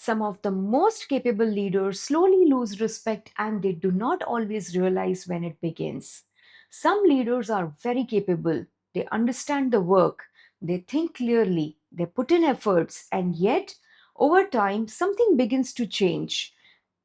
Some of the most capable leaders slowly lose respect and they do not always realize when it begins. Some leaders are very capable, they understand the work, they think clearly, they put in efforts, and yet, over time, something begins to change.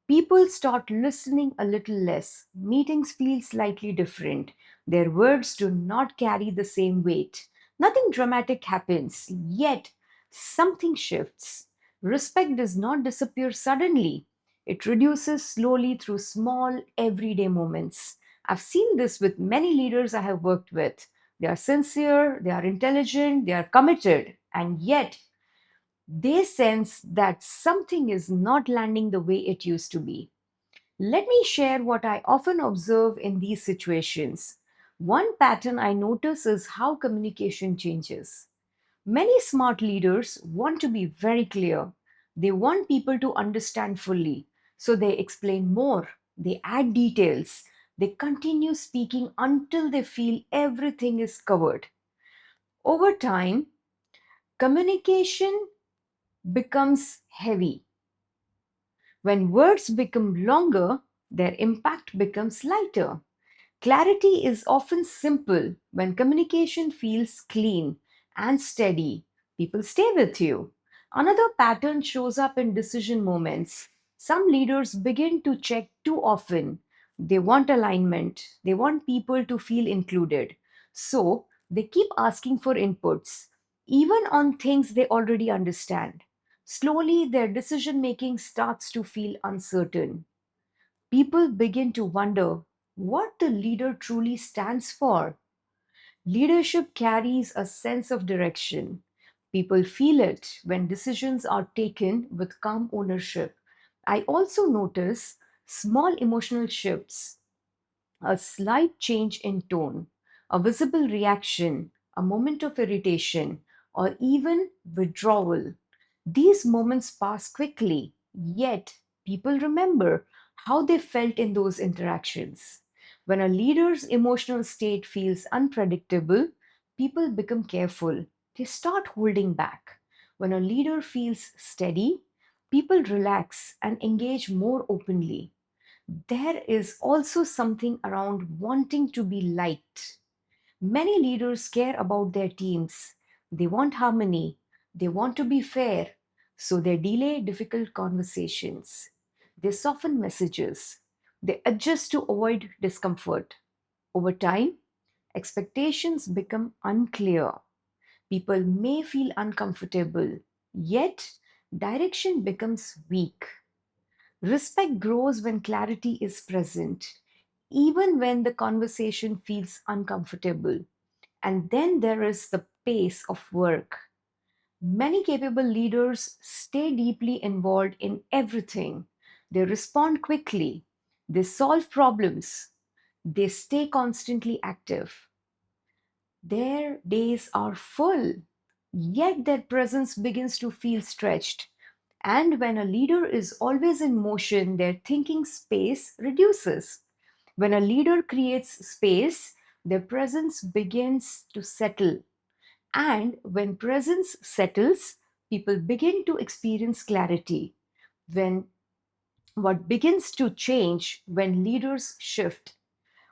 People start listening a little less. Meetings feel slightly different. Their words do not carry the same weight. Nothing dramatic happens, yet something shifts. Respect does not disappear suddenly, it reduces slowly through small, everyday moments. I've seen this with many leaders I have worked with. They are sincere, they are intelligent, they are committed, and yet they sense that something is not landing the way it used to be. Let me share what I often observe in these situations. One pattern I notice is how communication changes. Many smart leaders want to be very clear. They want people to understand fully. So they explain more, they add details, they continue speaking until they feel everything is covered. Over time, communication becomes heavy. When words become longer, their impact becomes lighter. Clarity is often simple when communication feels clean and steady. People stay with you. Another pattern shows up in decision moments. Some leaders begin to check too often. They want alignment, they want people to feel included. So they keep asking for inputs, even on things they already understand. Slowly, their decision making starts to feel uncertain. People begin to wonder what the leader truly stands for. Leadership carries a sense of direction. People feel it when decisions are taken with calm ownership. I also notice small emotional shifts, a slight change in tone, a visible reaction, a moment of irritation, or even withdrawal. These moments pass quickly, yet people remember how they felt in those interactions. When a leader's emotional state feels unpredictable, people become careful. They start holding back. When a leader feels steady, people relax and engage more openly. There is also something around wanting to be liked. Many leaders care about their teams. They want harmony. They want to be fair. So they delay difficult conversations. They soften messages. They adjust to avoid discomfort. Over time, expectations become unclear. People may feel uncomfortable, yet direction becomes weak. Respect grows when clarity is present, even when the conversation feels uncomfortable. And then there is the pace of work. Many capable leaders stay deeply involved in everything. They respond quickly, they solve problems, they stay constantly active. Their days are full, yet their presence begins to feel stretched. And when a leader is always in motion, their thinking space reduces. When a leader creates space, their presence begins to settle. And when presence settles, people begin to experience clarity. When what begins to change when leaders shift,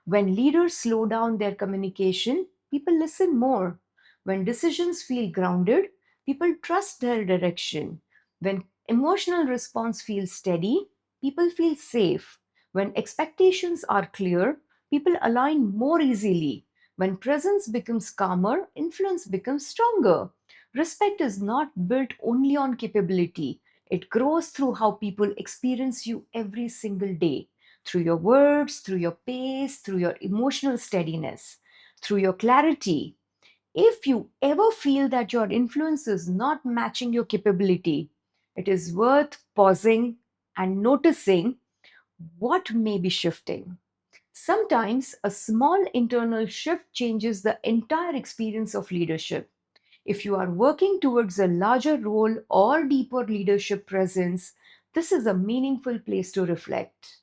when leaders slow down their communication, people listen more. When decisions feel grounded, people trust their direction. When emotional response feels steady, people feel safe. When expectations are clear, people align more easily. When presence becomes calmer, influence becomes stronger. Respect is not built only on capability, it grows through how people experience you every single day, through your words, through your pace, through your emotional steadiness, through your clarity. If you ever feel that your influence is not matching your capability, it is worth pausing and noticing what may be shifting. Sometimes a small internal shift changes the entire experience of leadership. If you are working towards a larger role or deeper leadership presence, this is a meaningful place to reflect.